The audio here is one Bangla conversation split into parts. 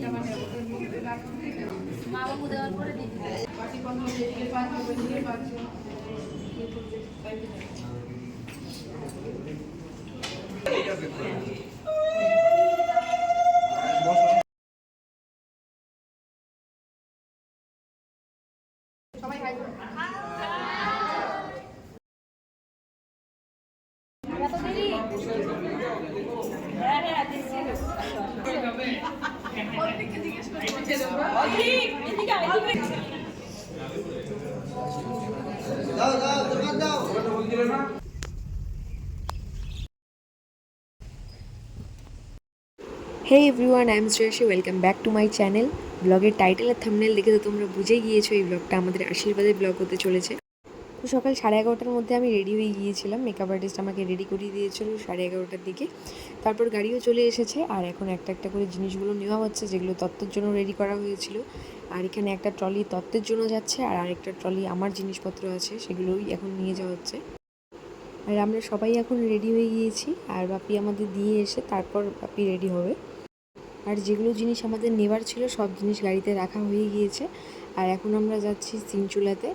Hey everyone, I am Shreyasi. Welcome back to my channel. ব্লগের টাইটেল আর থাম্বনেল দেখে তো তোমরা বুঝেই গিয়েছো এই ব্লগটা আমাদের আশীর্বাদের ব্লগ হতে চলেছে। তো সকাল 11:30টার মধ্যে আমি রেডি হয়ে গিয়েছিলাম। মেকআপ আর্টিস্ট আমাকে রেডি করিয়ে দিয়েছিল 11:30টার দিকে। তারপর গাড়িও চলে এসেছে আর এখন একটা একটা করে জিনিসগুলো নেওয়া হচ্ছে যেগুলো তত্ত্বের জন্য রেডি করা হয়েছিল। আর এখানে একটা ট্রলি তত্ত্বের জন্য যাচ্ছে আর আরেকটা ট্রলি আমার জিনিসপত্র আছে সেগুলোই এখন নিয়ে যাওয়া হচ্ছে। আর আমরা সবাই এখন রেডি হয়ে গিয়েছি আর বাপি আমাদের দিয়ে এসে তারপর বাপি রেডি হবে। আর যেগুলো জিনিস আমাদের নেবার ছিল সব জিনিস গাড়িতে রাখা হয়ে গিয়েছে। আর এখন আমরা যাচ্ছি সিনচুলাতে।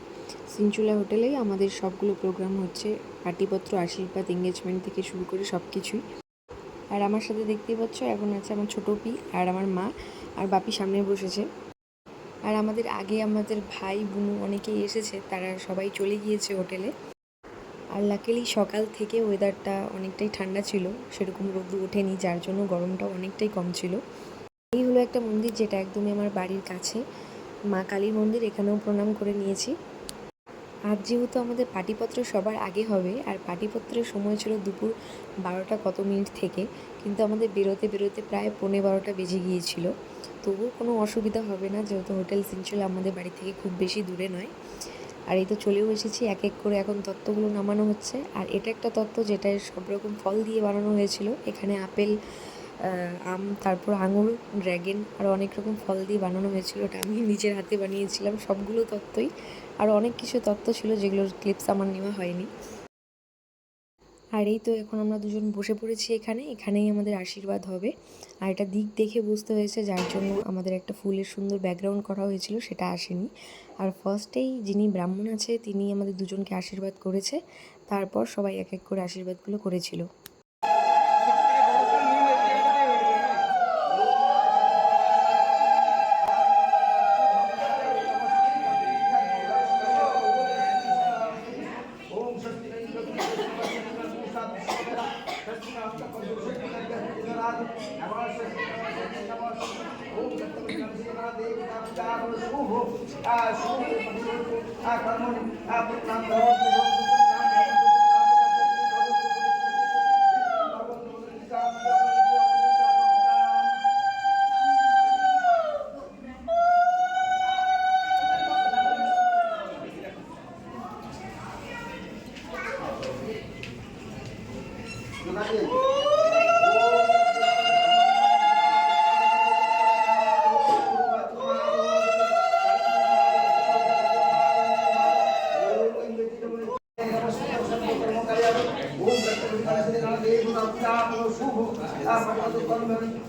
সিনচুলা হোটেলেই আমাদের সবগুলো প্রোগ্রাম হচ্ছে, পার্টিপত্র, আশীর্বাদ, এঙ্গেজমেন্ট থেকে শুরু করে সব কিছুই। আর আমার সাথে দেখতেই পাচ্ছ এখন আছে আমার ছোটো পি আর আমার মা, আর বাপি সামনে বসেছে। আর আমাদের আগে আমাদের ভাই বুনু অনেকেই এসেছে, তারা সবাই চলে গিয়েছে হোটেলে। আর লাকিলি সকাল থেকে ওয়েদারটা অনেকটাই ঠান্ডা ছিল, সেরকম রোদ্দু ওঠেনি, যার জন্য গরমটাও অনেকটাই কম ছিল। এই হলো একটা মন্দির যেটা একদমই আমার বাড়ির কাছে, মা কালীর মন্দির। এখানেও প্রণাম করে নিয়েছি। আজ যেহেতু আমাদের পাটিপত্র সবার আগে হবে আর পাটিপত্রের সময় ছিল দুপুর 12টা কত মিনিট থেকে, কিন্তু আমাদের বেরোতে বেরোতে প্রায় 11:15 বেজে গিয়েছিল। তবুও কোনো অসুবিধা হবে না যেহেতু হোটেল সিনচুলা আমাদের বাড়ি থেকে খুব বেশি দূরে নয়। আর এই তো চলেও এসেছি, এক এক করে এখন তত্ত্বগুলো নামানো হচ্ছে। আর এটা একটা তত্ত্ব যেটায় সব রকম ফল দিয়ে বানানো হয়েছিল। এখানে আপেল, আম, তারপর আঙুর, ড্র্যাগন আর অনেক রকম ফল দিয়ে বানানো হয়েছিল। ওটা আমি নিজের হাতে বানিয়েছিলাম সবগুলো তত্ত্বই। আর অনেক কিছু তত্ত্ব ছিল যেগুলোর ক্লিপস আমার নেওয়া হয়নি। আর এই তো এখন আমরা দুজন বসে পড়েছি এখানেই আমাদের আশীর্বাদ হবে। আর এটা দিক দেখে বুঝতে হয়েছে, যার জন্য আমাদের একটা ফুলের সুন্দর ব্যাকগ্রাউন্ড করা হয়েছিল, সেটা আসেনি। আর ফার্স্টেই যিনি ব্রাহ্মণ আছে তিনি আমাদের দুজনকে আশীর্বাদ করেছে, তারপর সবাই এক এক করে আশীর্বাদগুলো করেছিল।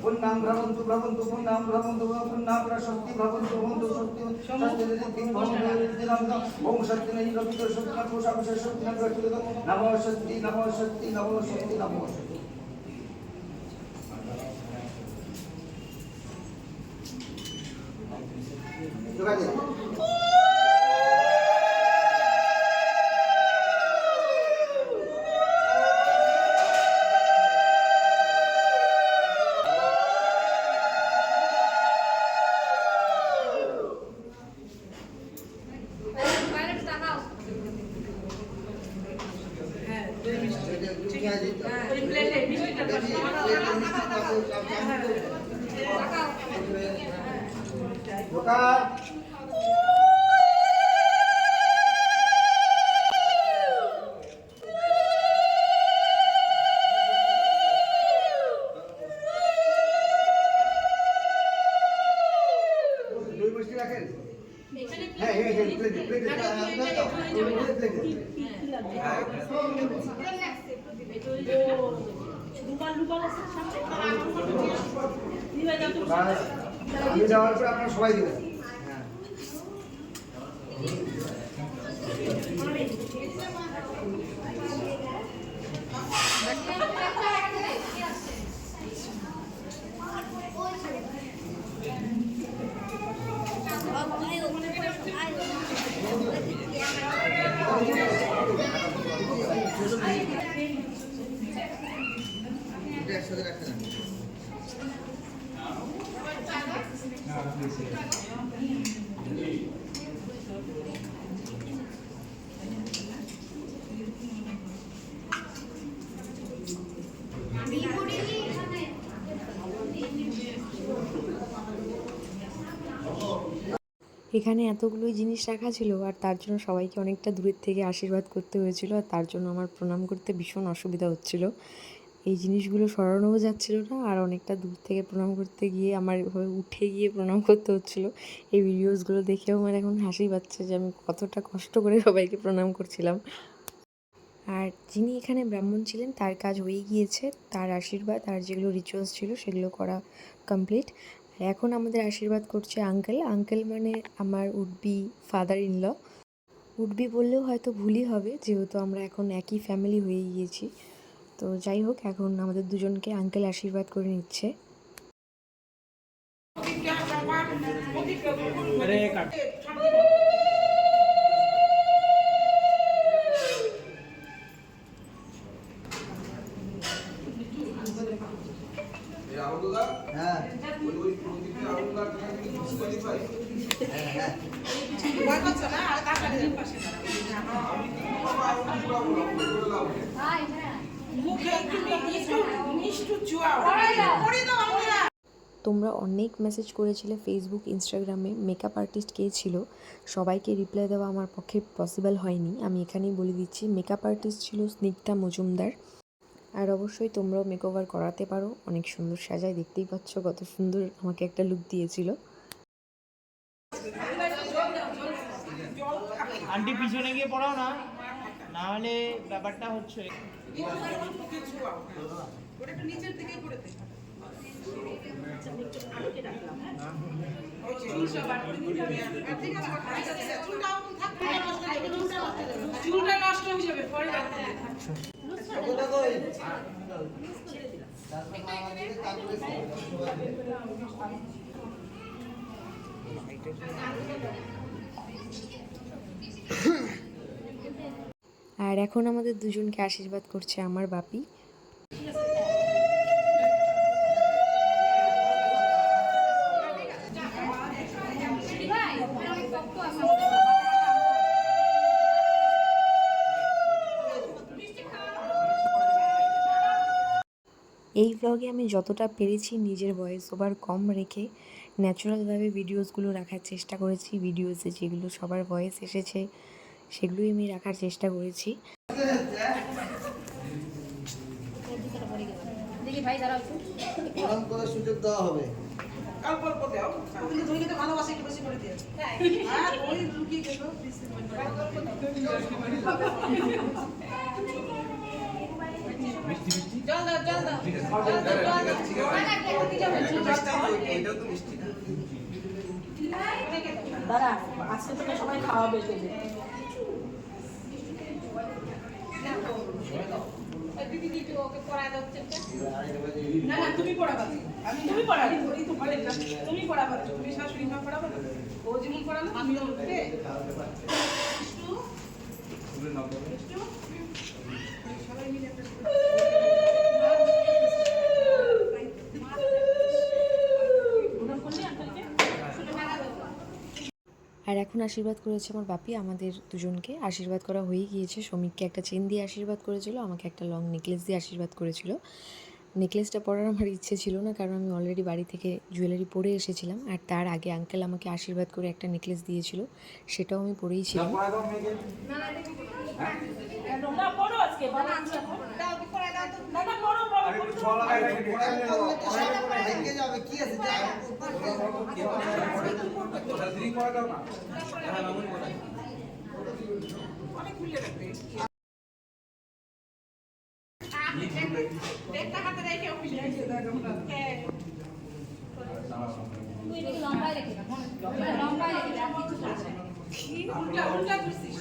पुण्णां भ्रमन्तु भ्रमन्तु पुण्णां भ्रमन्तु पुण्णां प्रशस्ति भवन्तु भवन्तु शक्ति शक्ति दिक् भवन्तु ओम शक्ति नहीं रवि तो शक्ति न कोशा विशेष शक्ति न प्रचलित नमो शक्ति नमो शक्ति नमो शक्ति नमो शक्ति আমি যাওয়ার পর আপনারা সবাই দিবেন। হ্যাঁ একসাথে রাখতে না। এখানে এতগুলোই জিনিস রাখা ছিল আর তার জন্য সবাইকে অনেকটা দূরের থেকে আশীর্বাদ করতে হয়েছিল, আর তার জন্য আমার প্রণাম করতে ভীষণ অসুবিধা হচ্ছিল। এই জিনিসগুলো সরানোও যাচ্ছিল না, আর অনেকটা দূর থেকে প্রণাম করতে গিয়ে আমার এভাবে উঠে গিয়ে প্রণাম করতে হচ্ছিল। এই ভিডিওসগুলো দেখেও আমার এখন হাসি পাচ্ছে যে আমি কতটা কষ্ট করে সবাইকে প্রণাম করছিলাম। আর যিনি এখানে ব্রাহ্মণ ছিলেন তার কাজ হয়ে গিয়েছে, তার আশীর্বাদ আর যেগুলো রিচুয়ালস ছিল সেগুলো করা কমপ্লিট। আর এখন আমাদের আশীর্বাদ করছে আঙ্কেল। আঙ্কেল মানে আমার would be father in law. Would be বললেও হয়তো ভুলই হবে, যেহেতু আমরা এখন একই ফ্যামিলি হয়ে গিয়েছি। তো যাই হোক, এখন আমাদের দুজনকে আঙ্কেল আশীর্বাদ করে নিচ্ছে। হ্যাঁ তোমরা অনেক মেসেজ করেছিলে ফেসবুক, ইনস্টাগ্রামে মেকআপ আর্টিস্ট কে ছিল। সবাইকে রিপ্লাই দেওয়া আমার পক্ষে পসিবল হয়নি। আমি এখানেই বলে দিচ্ছি, মেকআপ আর্টিস্ট ছিল স্নিগ্ধা মজুমদার। আর অবশ্যই তোমরাও মেকওভার করাতে পারো, অনেক সুন্দর সাজায়, দেখতেই পাচ্ছ কত সুন্দর আমাকে একটা লুক দিয়েছিল। আন্টি পিছনে গিয়ে পড়াও না, না হলে ব্যাপারটা হচ্ছে চুলটা নষ্ট হয়ে যাবে পরে রাখতে। আর এখন আমাদের দুজনকে আশীর্বাদ করছে আমার বাপি। এই ব্লগে আমি যতটা পেরেছি নিজের ভয়েস ওভার কম রেখে ন্যাচারালভাবে ভিডিওসগুলো রাখার চেষ্টা করেছি। ভিডিওসে যেগুলো সবার ভয়েস এসেছে সেগুলোই আমি রাখার চেষ্টা করেছি। প্রণাম করার সুযোগ দেওয়া হবে। দাঁড়া, আজকে তোকে সবাই খাওয়াবে খেতে। না না, তুমি পড়াবা, তুমি পড়াবে, এই তো বলেন না, তুমি পড়াবা, তুমি শাশুড়ি মা পড়াবা, ও যেমন পড়ানো আমি ওকে সবাই মিলে একটা আর এখন আশীর্বাদ করেছে আমার বাপি আমাদের দুজনকে। আশীর্বাদ করা হয়ে গিয়েছে। সমীককে একটা চেন দিয়ে আশীর্বাদ করেছিল, আমাকে একটা লং নেকলেস দিয়ে আশীর্বাদ করেছিল। নেকলেসটা পরার আমার ইচ্ছে ছিল না, কারণ আমি অলরেডি বাড়ি থেকে জুয়েলারি পরে এসেছিলাম। আর তার আগে আঙ্কেল আমাকে আশীর্বাদ করে একটা নেকলেস দিয়েছিল, সেটাও আমি পরেই ছিলাম। না পড়ো আজকে বাবা দাও কি পড়া দাও না না পড়ো যাবে কি আছে অনেক খুলে রাখবে দেখটা হাতে রেখে অফিসে হ্যাঁ উল্টা উল্টা করছিস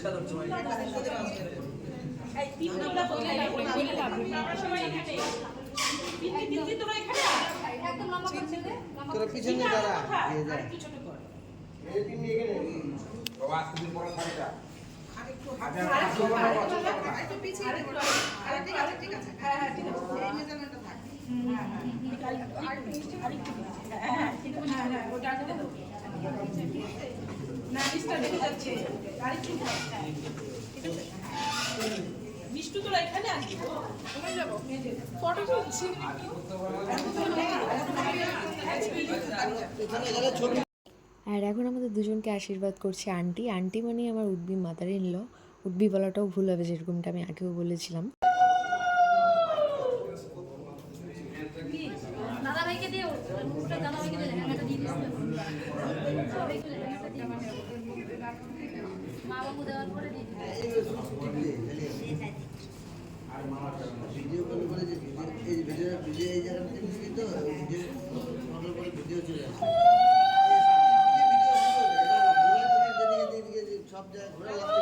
এই তিনটা বলে লাভ আমরা সবাই এখানে তিনটি তোরা এখানে একদম লম্বা করছে দে তোরা পিছনে দাঁড়া দিয়ে যা একটু ছোট কর এই তিন এখানে বাবা আজকে দিন পড়া থাকটা আরেকটু পিছিয়ে আরে ঠিক আছে ঠিক আছে হ্যাঁ হ্যাঁ ঠিক আছে এই মেজারমেন্টটা থাক মিষ্টু তোরা এখানে আসবি যাবো ফটো তুলছি আর এখন আমাদের দুজনকে আশীর্বাদ করছে আন্টি। আন্টি মানে আমার উদ্বি মাদার ইন ল। উদ্বি বলাটাও ভুল হবে, যেরকমটা আমি আগেও বলেছিলাম। দাদাভাইকে দিও দাদাভাইকে দিলে একটা দিয়ে দিস সবাইকে একটা দিয়ে মা বাবু দেওয়ার পরে দিয়ে দিস আর মামা ভিডিও কল করে যে ভিডিও এই জায়গাতে দিছি তো ভিডিও কল করে ভিডিও চলে আসে সব জায়গায় ঘোরা লাগছে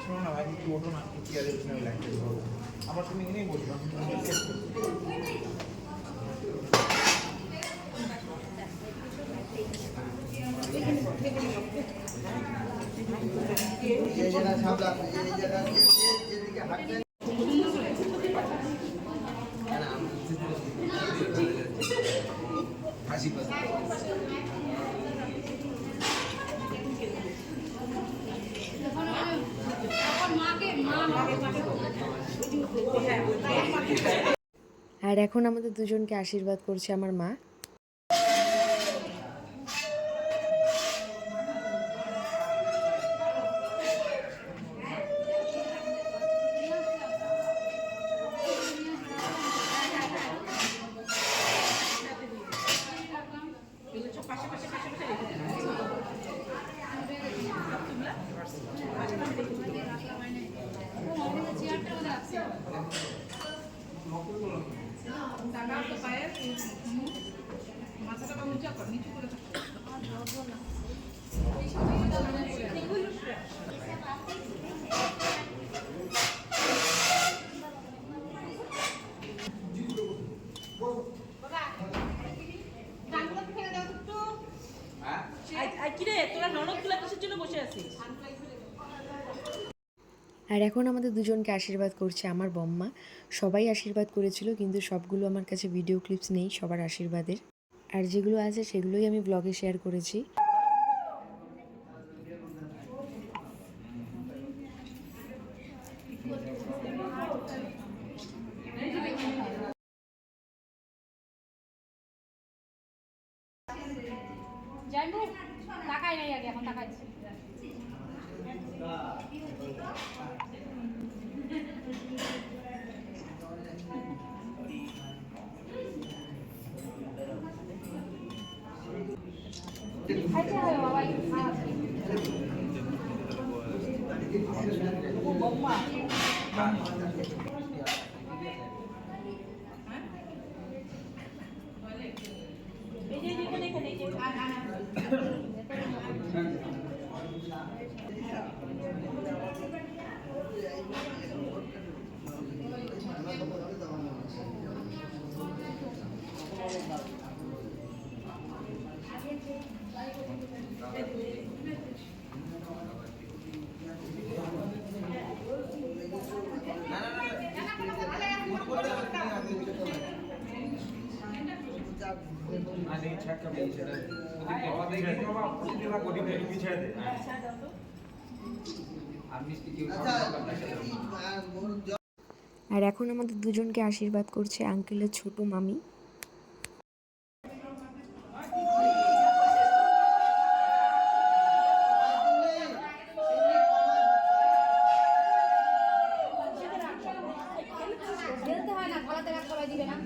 শোনো না ভাই, একটু ওঠো না, একটু চেয়ারের পিছনে লাইনটা ধরো। আবার তুমি এখানেই বসবা, আমি চেক করছি। এই জায়গা সামলা এই জায়গা যেদিকে হাঁটতে হাসি পাচ্ছে আর এখন আমাদের দুজনকে আশীর্বাদ করছে আমার মা। মাথাটা উঁচা কর নিচু করে কিরে তোরা ননদ গুলা কিসের জন্য বসে আছিস? আর এখন আমাদের দুজনকে আশীর্বাদ করছে আমার বম্মা। সবাই আশীর্বাদ করেছিল, কিন্তু সবগুলো আমার কাছে ভিডিও ক্লিপস নেই সবার আশীর্বাদের। আর যেগুলো আছে সেগুলোই আমি ব্লগে শেয়ার করেছি। জানবো তাকাই নাই আগে, এখন তাকাইছি। আর এখন আমাদের দুজনকে আশীর্বাদ করছে আঙ্কেলের ছোট মামি। হাতে রাখ, সবাই দিবে না।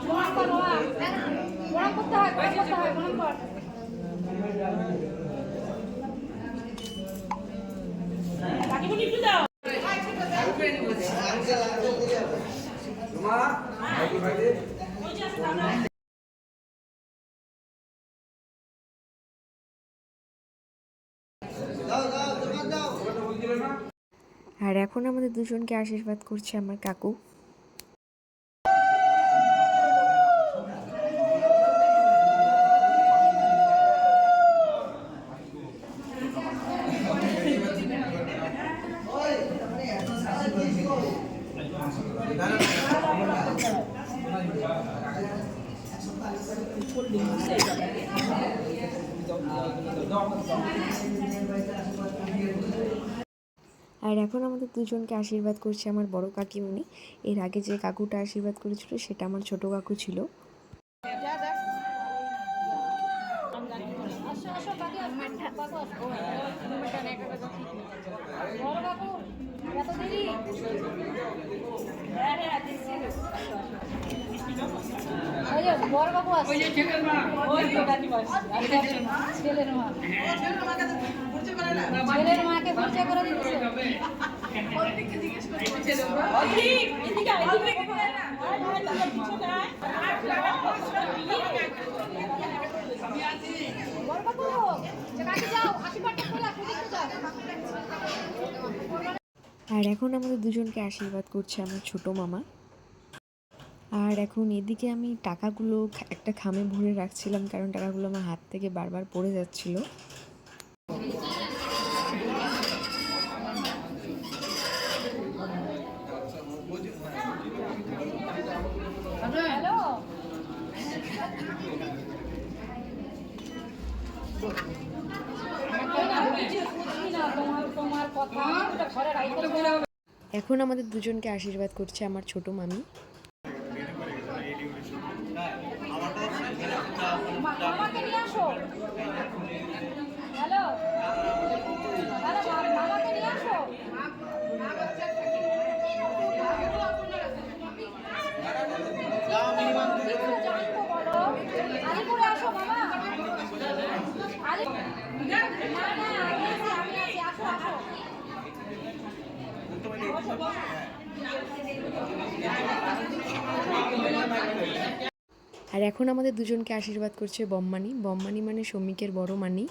প্রণাম কর বাবা, প্রণাম করতে হয়, প্রণাম কর। কাকিমণি একটু দাও। আর এখন আমাদের দুজনকে আশীর্বাদ করছে আমার কাকু। আর এখন আমাদের দুজনকে আশীর্বাদ করছে আমার বড় কাকিমণি। এর আগে যে কাকুটা আশীর্বাদ করেছিল সেটা আমার ছোট কাকু ছিল। আসো আসো কাকু, কাকু আসো। বড় কাকু, এত দেরি? ওই যে বড় কাকু আসছে। ছেলের মা, ছেলের মাকে পরিচয় করে দিচ্ছে। বড় কাকু, কাকে যাও, আশীর্বাদটা করে আসো, দেখতে যাও। আর এখন আমাদের দুজনকে আশীর্বাদ করছে আমার ছোট মামা। আর এখন এদিকে আমি টাকাগুলো একটা খামে ভরে রাখছিলাম, কারণ টাকাগুলো আমার হাত থেকে বারবার পড়ে যাচ্ছিল। হ্যালো, তোমার কথা ঘরে রাখতে। এখন আমাদের দুজনকে আশীর্বাদ করছে আমার ছোট মামি। মামাকে নিয়ে আসো। হ্যালো, হ্যালো, মামাকে নিয়ে আসো। জানবো বলো, আলিপুরে আসো মামা। না না, আমি আছি, আসো আসো। আর এখন আমাদের দুজনকে আশীর্বাদ করছে বম্মানি। বম্মানি মানে সৌমিকের বড় মানি।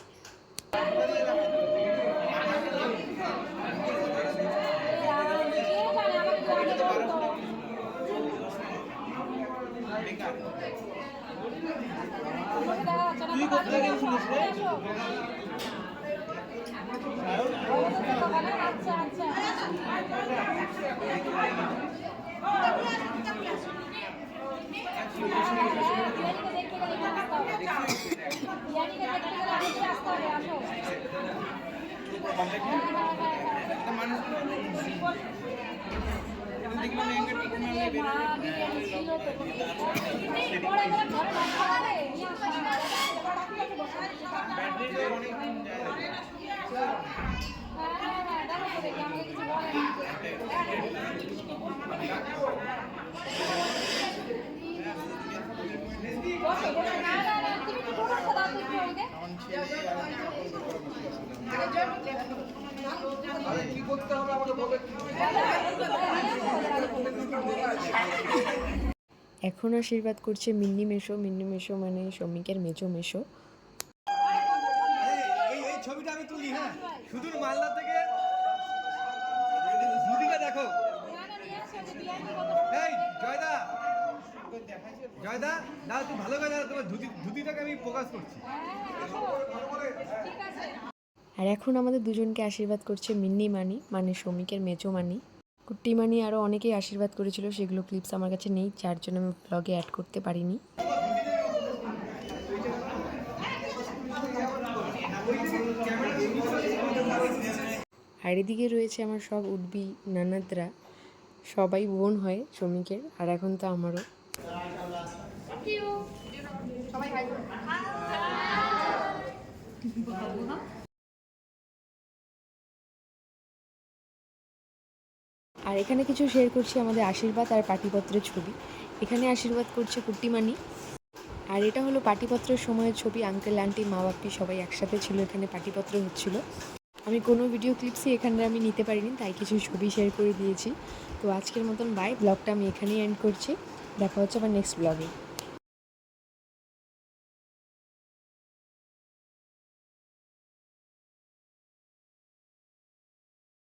আচ্ছা আচ্ছা, এখন আশীর্বাদ করছে মিন্নি মেশো। মিন্নি মেশো মানে সৌমিকের মেজো মেশো। এই ছবিটা আমি তুলি, হ্যাঁ, শুধু মালদা থেকে দুদিকে দেখো। এই জয়দা, জয়দা না, তুমি ভালো করে তোমার ধুতিটাকে আমি প্রকাশ করছি। আর এখন আমাদের দুজনকে আশীর্বাদ করছে মিন্নি মানি, মানে শ্রমিকের মেজো মানি। কুট্টি মানি আরও অনেকেই আশীর্বাদ করেছিল, সেগুলো ক্লিপস আমার কাছে নেই, যার জন্য আমি ব্লগে অ্যাড করতে পারিনি। আর এদিকে রয়েছে আমার সব উডবি নানাদরা, সবাই বোন হয় শ্রমিকের, আর এখন তো আমারও। আর এখানে কিছু শেয়ার করছি আমাদের আশীর্বাদ আর পাটিপত্রের ছবি। এখানে আশীর্বাদ করছে কুট্টিমানি, আর এটা হলো পাটিপত্রের সময়ের ছবি। আঙ্কেল আন্টি মা বাপ্পি সবাই একসাথে ছিল, এখানে পাটিপত্র হচ্ছিল। আমি কোনো ভিডিও ক্লিপসই এখানে আমি নিতে পারিনি, তাই কিছু ছবি শেয়ার করে দিয়েছি। তো আজকের মতন বাই, ব্লগটা আমি এখানেই এন্ড করছি। দেখা হচ্ছে আবার নেক্সট ব্লগে।